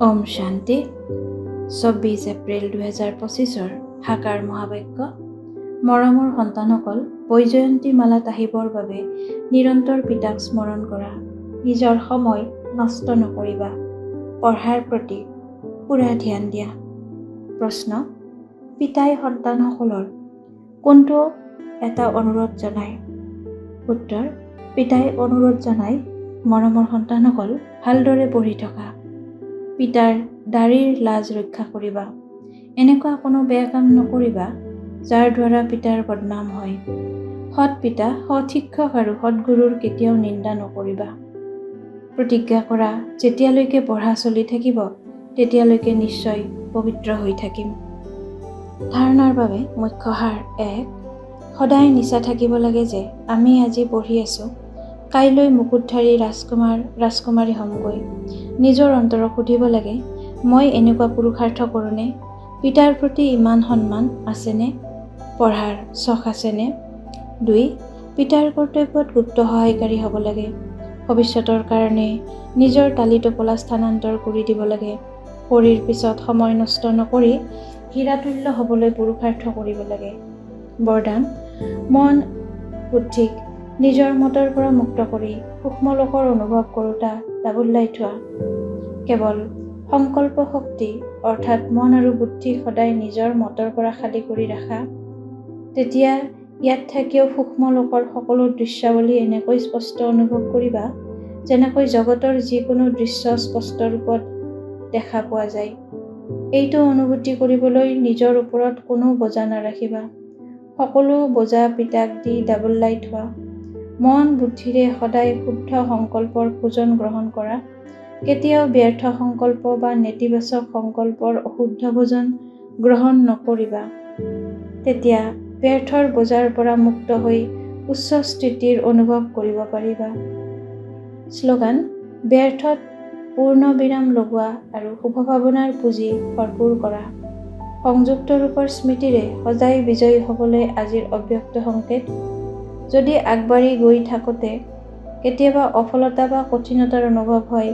ওম শান্তি। 24 এপ্ৰিল 2025 সাকাৰ মহাবাক্য। মৰমৰ সন্তানসকল, বৈজয়ন্তী মালাত আহিবৰ বাবে নিৰন্তৰ পিতাক স্মৰণ কৰা। নিজৰ সময় নষ্ট নকৰিবা। পঢ়াৰ প্ৰতি পুৰা ধ্যান দিয়া। প্ৰশ্ন: পিতাই সন্তানসকলৰ কোনটো এটা অনুৰোধ জনায়? উত্তৰ: পিতাই অনুৰোধ জনায়, মৰমৰ সন্তানসকল, ভালদৰে পঢ়ি থকা। পিতাৰ দাড়িৰ লাজ ৰক্ষা কৰিবা। এনেকুৱা কোনো বেয়া কাম নকৰিবা যাৰ দ্বাৰা পিতাৰ বদনাম হয়। সৎ পিতা, সৎ শিক্ষক আৰু সৎগুৰুৰ কেতিয়াও নিন্দা নকৰিবা। প্ৰতিজ্ঞা কৰা, যেতিয়ালৈকে পঢ়া চলি থাকিব তেতিয়ালৈকে নিশ্চয় পবিত্ৰ হৈ থাকিম। ধাৰণাৰ বাবে মুখ্য সাৰ: 1. সদায় নিচা থাকিব লাগে যে আমি আজি পঢ়ি আছোঁ, কাইলৈ মুকুটধাৰী ৰাজকুমাৰ ৰাজকুমাৰী হ'মগৈ। নিজৰ অন্তৰক সুধিব লাগে, মই এনেকুৱা পুৰুষাৰ্থ কৰোঁনে? পিতাৰ প্ৰতি ইমান সন্মান আছেনে? পঢ়াৰ চখ আছেনে? 2. পিতাৰ কৰ্তব্যত গুপ্ত সহায়কাৰী হ'ব লাগে। ভৱিষ্যতৰ কাৰণে নিজৰ টালি টোপোলা স্থানান্তৰ কৰি দিব লাগে। পঢ়িৰ পিছত সময় নষ্ট নকৰি হীৰাতুল্য হ'বলৈ পুৰুষাৰ্থ কৰিব লাগে। বৰদান: মন বুদ্ধিক নিজৰ মতৰ পৰা মুক্ত কৰি সূক্ষ্ম লোকৰ অনুভৱ কৰোঁতা ডাবল লাইট হোৱা। কেৱল সংকল্প শক্তি অৰ্থাৎ মন আৰু বুদ্ধিক সদায় নিজৰ মতৰ পৰা খালী কৰি ৰাখা। তেতিয়া ইয়াত থাকিও সূক্ষ্ম লোকৰ সকলো দৃশ্যাৱলী এনেকৈ স্পষ্ট অনুভৱ কৰিবা যেনেকৈ জগতৰ যিকোনো দৃশ্য স্পষ্ট ৰূপত দেখা পোৱা যায়। এইটো অনুভূতি কৰিবলৈ নিজৰ ওপৰত কোনো বোজা নাৰাখিবা। সকলো বোজা পিতাক দি ডাবল লাইট হোৱা। মন বুদ্ধিৰে সদায় শুদ্ধ সংকল্পৰ ভোজন গ্ৰহণ কৰা। কেতিয়াও ব্যৰ্থ সংকল্প বা নেতিবাচক সংকল্পৰ অশুদ্ধ ভোজন গ্ৰহণ নকৰিবা। তেতিয়া ব্যৰ্থৰ বোজাৰ পৰা মুক্ত হৈ উচ্চ স্থিতিৰ অনুভৱ কৰিব পাৰিবা। শ্লোগান: ব্যৰ্থত পূৰ্ণ বিৰাম লগোৱা আৰু শুভ ভাৱনাৰ পুঁজি ভৰপূৰ কৰা। সংযুক্ত ৰূপৰ স্মৃতিৰে সদায় বিজয়ী হ'বলৈ আজিৰ অব্যক্ত সংকেত। যদি আগবাঢ়ি গৈ থাকোঁতে কেতিয়াবা অফলতা বা কঠিনতাৰ অনুভৱ হয়,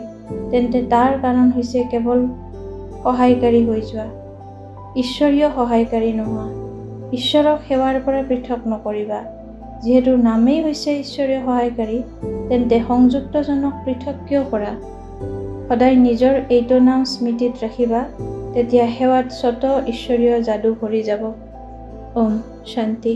তেন্তে তাৰ কাৰণ হৈছে কেৱল সহায়কাৰী হৈ যোৱা, ঈশ্বৰীয় সহায়কাৰী নোহোৱা। ঈশ্বৰক সেৱাৰ পৰা পৃথক নকৰিবা। যিহেতু নামেই হৈছে ঈশ্বৰীয় সহায়কাৰী, তেন্তে সংযুক্তজনক পৃথক কিয় কৰা? সদায় নিজৰ এইটো নাম স্মৃতিত ৰাখিবা, তেতিয়া সেৱাত স্বত ঈশ্বৰীয় যাদু ভৰি যাব। ওম শান্তি।